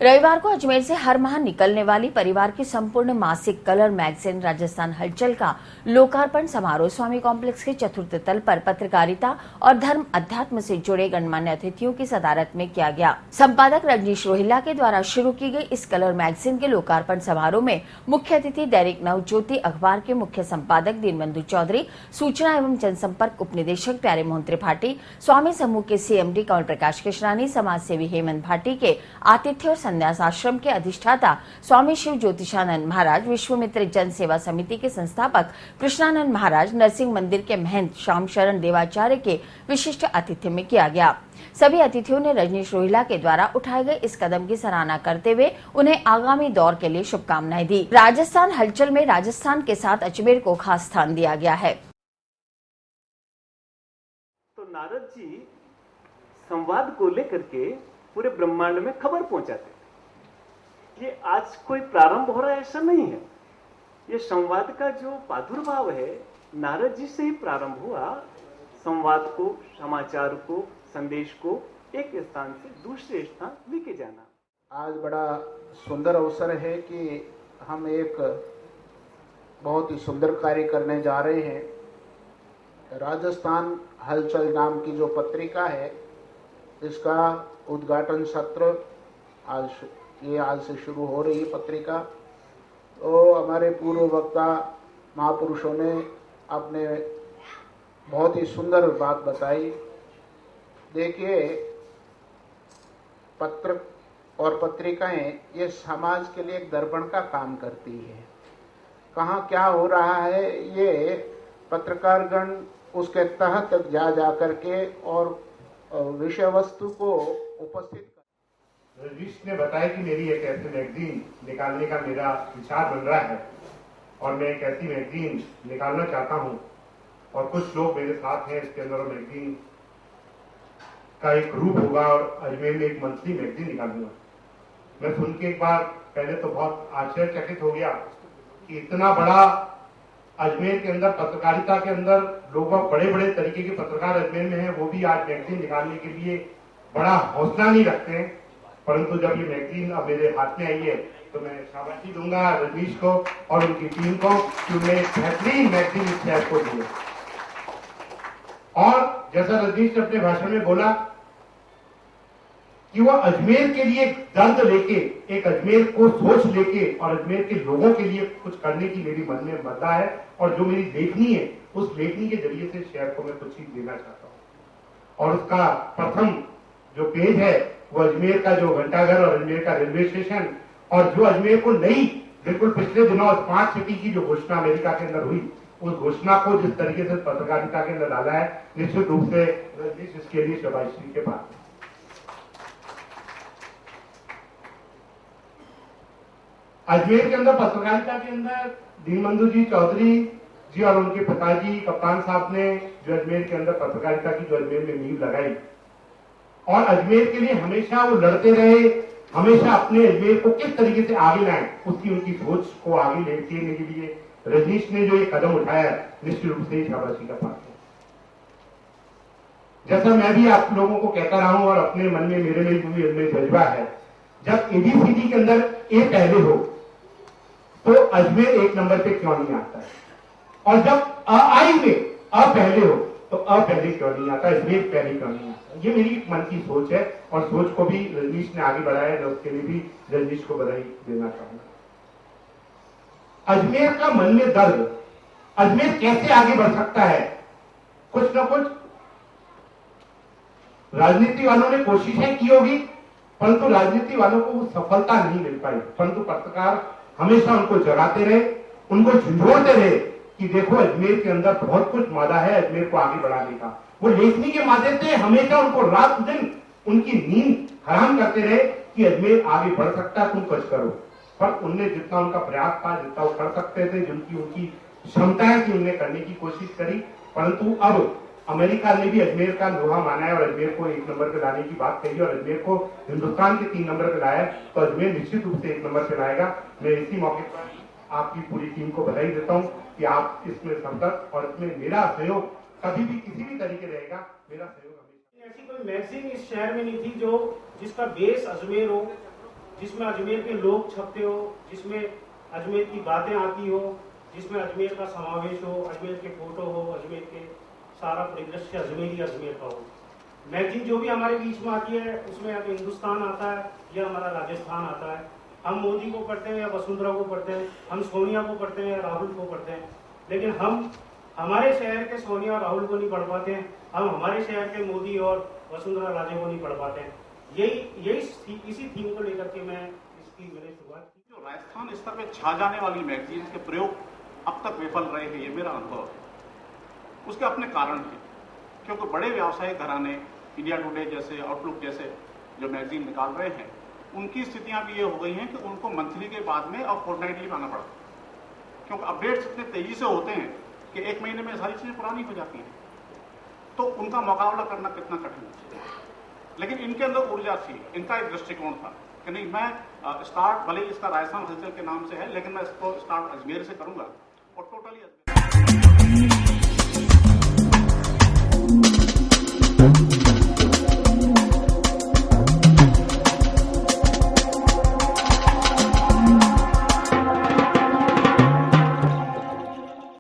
रविवार को अजमेर से हर माह निकलने वाली परिवार की संपूर्ण मासिक कलर मैगजीन राजस्थान हलचल का लोकार्पण समारोह स्वामी कॉम्प्लेक्स के चतुर्थ तल पर पत्रकारिता और धर्म अध्यात्म से जुड़े गणमान्य अतिथियों की सदारत में किया गया। संपादक रजनीश रोहिल्ला के द्वारा शुरू की गई इस कलर मैगजीन के लोकार्पण समारोह में मुख्य अतिथि दैनिक नवज्योति अखबार के मुख्य संपादक दीनबंधु चौधरी, सूचना एवं जनसंपर्क उप निदेशक प्यारे मोहन त्रिपाठी, स्वामी समूह के CMD कमल प्रकाश कृष्णानी, समाज सेवी हेमंत भाटी के आतिथ्य और संन्यास आश्रम के अधिष्ठाता स्वामी शिव ज्योतिषानंद महाराज, विश्वमित्र जन सेवा समिति के संस्थापक कृष्णानंद महाराज, नरसिंह मंदिर के महंत श्याम शरण देवाचार्य के विशिष्ट आतिथ्य में किया गया। सभी अतिथियों ने रजनीश रोहिल्ला के द्वारा उठाए गए इस कदम की सराहना करते हुए उन्हें आगामी दौर के लिए शुभकामनाएं दी। राजस्थान हलचल में राजस्थान के साथ अजमेर को खास स्थान दिया गया है। तो नारद जी संवाद को लेकर के पूरे ब्रह्मांड में खबर पहुंचाते थे। ये आज कोई प्रारंभ हो रहा है ऐसा नहीं है। ये संवाद का जो प्रादुर्भाव है नारद जी से ही प्रारंभ हुआ। संवाद को, समाचार को, संदेश को एक स्थान से दूसरे स्थान लेके जाना। आज बड़ा सुंदर अवसर है कि हम एक बहुत ही सुंदर कार्य करने जा रहे हैं। राजस्थान हलचल नाम की जो पत्रिका है, इसका उद्घाटन सत्र आज से शुरू हो रही है पत्रिका। तो हमारे पूर्व वक्ता महापुरुषों ने अपने बहुत ही सुंदर बात बताई। देखिए, पत्र और पत्रिकाएं ये समाज के लिए एक दर्पण का काम करती है। कहाँ क्या हो रहा है ये पत्रकारगण उसके तह तक जा करके और विषय वस्तु को उपस्थित। रजनीश ने बताया कि मेरी एक ऐसी मैगजीन निकालने का मेरा विचार बन रहा है और मैं एक ऐसी मैगजीन निकालना चाहता हूं और कुछ लोग मेरे साथ हैं इसके अंदर। मैगजीन का एक ग्रुप होगा और अजमेर में एक मंथली मैगजीन निकालूंगा। मैं सुन के एक बार पहले तो बहुत आश्चर्यचकित हो गया कि इतना बड़ा अजमेर के अंदर पत्रकारिता के अंदर लोग बड़े बड़े तरीके के पत्रकार अजमेर में हैं, वो भी आज मैगजीन निकालने के लिए बड़ा हौसला नहीं रखते हैं। परंतु जब ये मैगजीन अब मेरे हाथ में आई है तो मैं शाबाशी दूंगा रजनीश को और उनकी टीम को कि उन्हें बेहतरीन मैगजीन इस शहर को दी। और जैसा रजनीश ने अपने भाषण में बोला कि वो अजमेर के लिए दर्द लेके, एक अजमेर को सोच लेके और अजमेर के लोगों के लिए कुछ करने की मेरी मन में मद्दा है और जो मेरी लेखनी है उस लेखनी के जरिए से शहर को मैं कुछ चीज देना चाहता हूं। और उसका प्रथम जो पेज है वो अजमेर का जो घंटाघर और अजमेर का रेलवे स्टेशन और जो अजमेर को नई बिल्कुल पिछले दिनों स्मार्ट सिटी की जो घोषणा अमेरिका के अंदर हुई, उस घोषणा को जिस तरीके से पत्रकारिता के अंदर डाला है, निश्चित रूप से रजनीश इसके लिए शाबाशी के पास। अजमेर के अंदर पत्रकारिता के अंदर दीनबंधु जी चौधरी जी और उनके पिताजी कप्तान साहब ने जो अजमेर के अंदर पत्रकारिता की जो अजमेर में नींव लगाई और अजमेर के लिए हमेशा वो लड़ते रहे, हमेशा अपने अजमेर को किस तरीके से आगे लाएं, उसकी उनकी सोच को आगे लेने के लिए रजनीश ने जो ये कदम उठाया निश्चित रूप से शाबाशी का पात्र है। जैसा मैं भी आप लोगों को कहता रहा हूं और अपने मन में मेरे लिए भी अजमेर जज्बा है, जब ABCD के अंदर ए पहले हो तो अजमेर एक नंबर पे क्यों नहीं आता है, और जब आई में अ पहले हो तो अ पहले क्यों नहीं आता, अजमेर पहले क्यों नहीं आता। ये मेरी मन की सोच है और सोच को भी रजनीश ने आगे बढ़ाया है। उसके लिए भी रजनीश को बधाई देना चाहूंगा। अजमेर का मन में दर्द, अजमेर कैसे आगे बढ़ सकता है, कुछ न कुछ राजनीति वालों ने कोशिशें की होगी परंतु राजनीति वालों को वो सफलता नहीं मिल पाई। परंतु पत्रकार हमेशा उनको जगाते रहे, उनको झंझोड़ते रहे कि देखो अजमेर के अंदर बहुत कुछ मादा है अजमेर को आगे बढ़ाने का। वो लेखनी के माध्यम से हमेशा उनको रात दिन उनकी नींद हराम करते रहे कि अजमेर आगे बढ़ सकता है, तुम कुछ करो। पर उनने जितना उनका प्रयास था, जितना वो कर सकते थे, जिनकी उनकी क्षमताएं थी, उनने करने की कोशिश करी। परंतु अब अमेरिका ने भी अजमेर का लोहा माना है और अजमेर को एक नंबर पे लाने की बात कही और अजमेर को हिंदुस्तान के 3 नंबर पे लाया है, तो अजमेर निश्चित रूप से 1 नंबर पे लाएगा। मैं इसी मौके पर आपकी पूरी टीम को बधाई देता हूं कि आप इसमें संपर्क और इसमें मेरा सहयोग कभी भी किसी भी तरीके रहेगा। मेरा सहयोग हमेशा। ऐसी कोई मैगजीन इस शहर में नहीं थी जो जिसका बेस अजमेर हो जिसमें अजमेर के लोग छपते हो, जिसमें अजमेर की बातें आती हो, जिसमें अजमेर का समावेश हो, अजमेर के फोटो हो, अजमेर के सारा परिदृश्य अजमेरी अजमेर का हो। मैगजीन जो भी हमारे बीच में आती है उसमें अब हिंदुस्तान आता है या हमारा राजस्थान आता है। हम मोदी को पढ़ते हैं या वसुंधरा को पढ़ते हैं, हम सोनिया को पढ़ते हैं या राहुल को पढ़ते हैं, लेकिन हम हमारे शहर के सोनिया और राहुल को नहीं पढ़ पाते हैं, हम हमारे शहर के मोदी और वसुंधरा राजे को नहीं पढ़ पाते हैं। इसी थीम को लेकर के मैंने शुरुआत की। जो राजस्थान स्तर पे छा जाने वाली मैगजीन के प्रयोग अब तक विफल रहे हैं, ये मेरा अनुभव है। उसके अपने कारण थे, क्योंकि बड़े व्यावसायिक घराने इंडिया टुडे जैसे, आउटलुक जैसे जो मैगजीन निकाल रहे हैं, उनकी स्थितियां भी ये हो गई हैं कि उनको मंथली के बाद में और फोर्टनाइटली आना पड़ता है, क्योंकि अपडेट्स इतने तेजी से होते हैं कि एक महीने में सारी चीजें पुरानी हो जाती हैं, तो उनका मुकाबला करना कितना कठिन है। लेकिन इनके अंदर ऊर्जा थी, इनका एक दृष्टिकोण था कि नहीं, मैं स्टार्ट भले इसका राजस्थान हलचल के नाम से है, लेकिन मैं इसको स्टार्ट अजमेर से करूंगा और टोटली